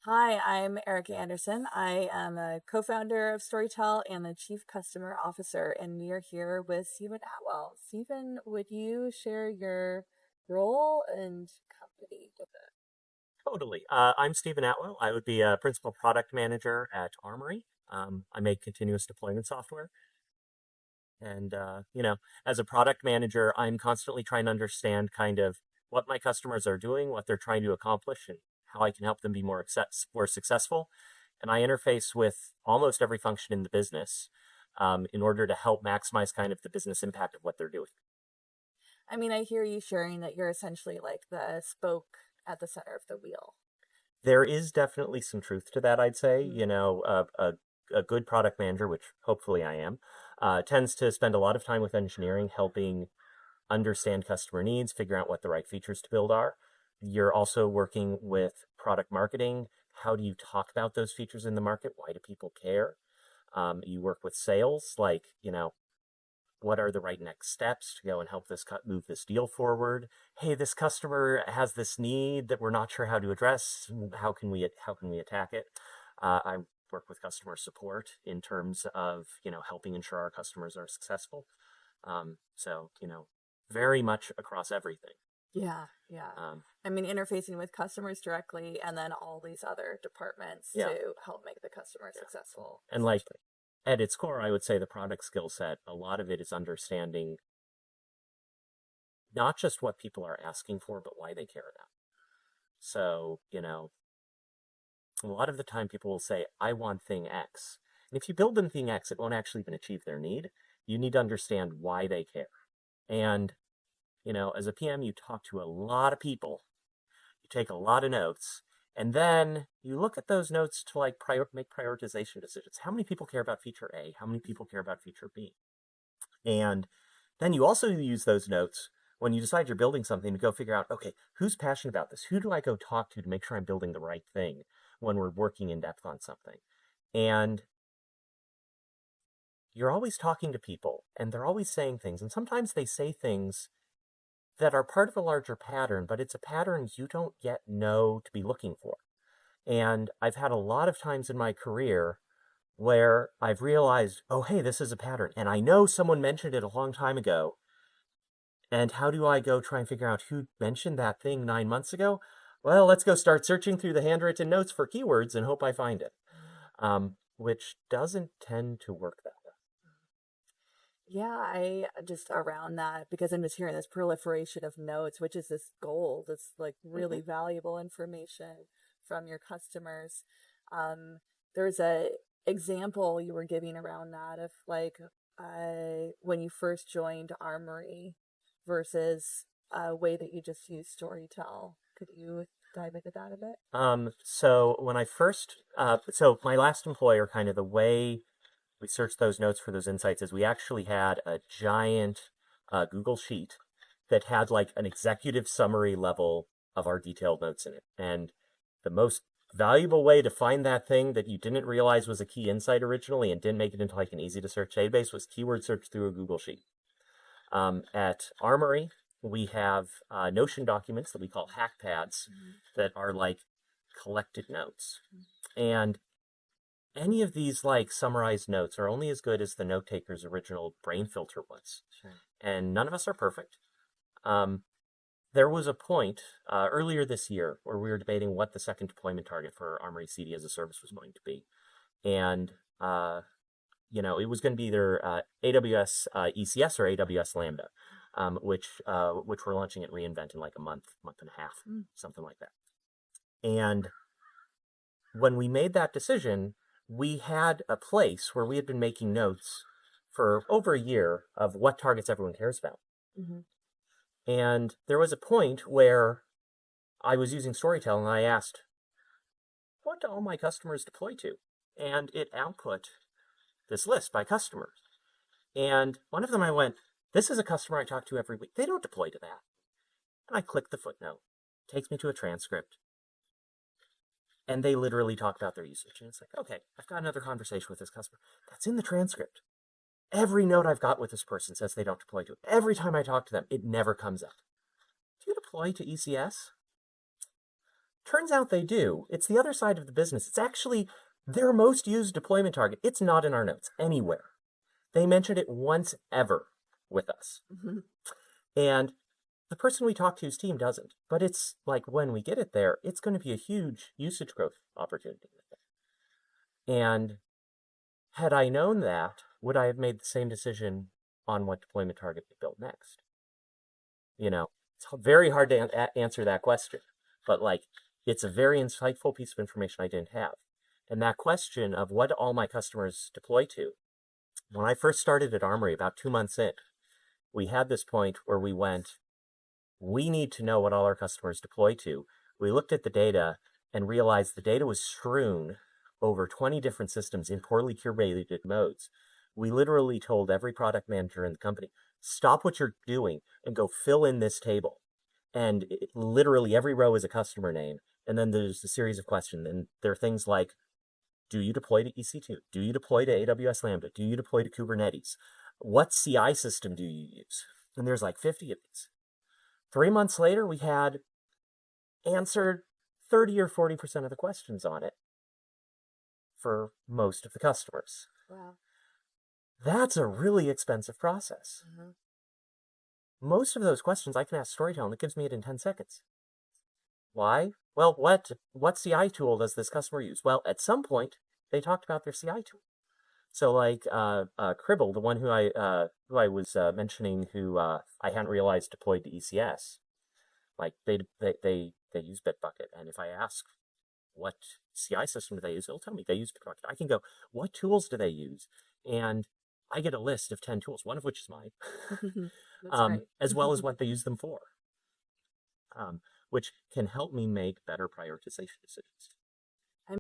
Hi, I'm Erica Anderson. I am a co-founder of Storytell and the Chief Customer Officer, and we are here with Stephen Atwell. Stephen, would you share your role and company with us? Totally. I'm Stephen Atwell. I would be a principal product manager at Armory. I make continuous deployment software. And, as a product manager, I'm constantly trying to understand kind of what my customers are doing, what they're trying to accomplish, and how I can help them be more successful. And I interface with almost every function in the business in order to help maximize kind of the business impact of what they're doing. I mean, I hear you sharing that you're essentially like the spoke at the center of the wheel. There is definitely some truth to that, I'd say. Mm. A good product manager, which hopefully I am, tends to spend a lot of time with engineering, helping understand customer needs, figure out what the right features to build are. You're also working with product marketing. How do you talk about those features in the market? Why do people care? You work with sales, like, what are the right next steps to go and help move this deal forward? Hey, this customer has this need that we're not sure how to address. How can we attack it? I work with customer support in terms of helping ensure our customers are successful. So very much across everything. Yeah, yeah. Um, I mean, interfacing with customers directly and then all these other departments yeah, to help make the customer yeah. successful, And like essentially. at its core, I would say the product skill set, a lot of it is understanding not just what people are asking for, but why they care about. So, a lot of the time people will say, I want thing X. And if you build them thing X, it won't actually even achieve their need. You need to understand why they care. And, as a PM, you talk to a lot of people, you take a lot of notes, and then you look at those notes to like make prioritization decisions. How many people care about feature A? How many people care about feature B? And then you also use those notes when you decide you're building something to go figure out, okay, who's passionate about this? Who do I go talk to make sure I'm building the right thing when we're working in depth on something? And you're always talking to people and they're always saying things. And sometimes they say things that are part of a larger pattern, but it's a pattern you don't yet know to be looking for. And I've had a lot of times in my career where I've realized, oh, hey, this is a pattern. And I know someone mentioned it a long time ago. And how do I go try and figure out who mentioned that thing 9 months ago? Well, let's go start searching through the handwritten notes for keywords and hope I find it, which doesn't tend to work that way. Yeah, I just around that because I'm just hearing this proliferation of notes, which is this gold. It's like Mm-hmm. really valuable information from your customers. Um, there's a example you were giving around that of like when you first joined Armory versus a way that you just use Storytell. Could you dive into that a bit? So when I first, so my last employer, kind of the way we searched those notes for those insights is we actually had a giant Google sheet that had like an executive summary level of our detailed notes in it. And the most valuable way to find that thing that you didn't realize was a key insight originally and didn't make it into like an easy to search database was keyword search through a Google sheet. At Armory, we have Notion documents that we call hack pads that are like collected notes. And any of these like summarized notes are only as good as the note taker's original brain filter was. Sure. And none of us are perfect. Um, there was a point earlier this year where we were debating what the second deployment target for Armory CD as a service was going to be. And, it was going to be either AWS ECS or AWS Lambda, which we're launching at reInvent in like a month and a half, Mm. something like that. And when we made that decision, we had a place where we had been making notes for over a year of what targets everyone cares about. Hmm. And there was a point where I was using Storytell and I asked, what do all my customers deploy to? And it output this list by customers. And one of them I went, this is a customer I talk to every week. They don't deploy to that. And I clicked the footnote. Takes me to a transcript. And they literally talk about their usage. And it's like, okay, I've got another conversation with this customer. That's in the transcript. Every note I've got with this person says they don't deploy to it. Every time I talk to them, it never comes up. Do you deploy to ECS? Turns out they do. It's the other side of the business. It's actually their most used deployment target. It's not in our notes anywhere. They mentioned it once ever with us. Mm-hmm. And the person we talk to's team doesn't. But it's like when we get it there, it's going to be a huge usage growth opportunity. And had I known that, would I have made the same decision on what deployment target to build next? It's very hard to answer that question. But like, it's a very insightful piece of information I didn't have. And that question of what all my customers deploy to, when I first started at Armory about 2 months in, we had this point where we need to know what all our customers deploy to. We looked at the data and realized the data was strewn over 20 different systems in poorly curated modes. We literally told every product manager in the company, stop what you're doing and go fill in this table. And literally every row is a customer name. And then there's a series of questions. And there are things like, do you deploy to EC2? Do you deploy to AWS Lambda? Do you deploy to Kubernetes? What CI system do you use? And there's like 50 of these. 3 months later, we had answered 30 or 40% of the questions on it for most of the customers. Wow. That's a really expensive process. Mm-hmm. Most of those questions I can ask Storytell and it gives me it in 10 seconds. Why? Well, what CI tool does this customer use? Well, at some point, they talked about their CI tool. So like Cribble, the one who I was mentioning, who I hadn't realized deployed to ECS, like they use Bitbucket, and if I ask what CI system do they use, it'll tell me they use Bitbucket. I can go, what tools do they use? And I get a list of 10 tools, one of which is mine, That's great. as well as what they use them for, which can help me make better prioritization decisions.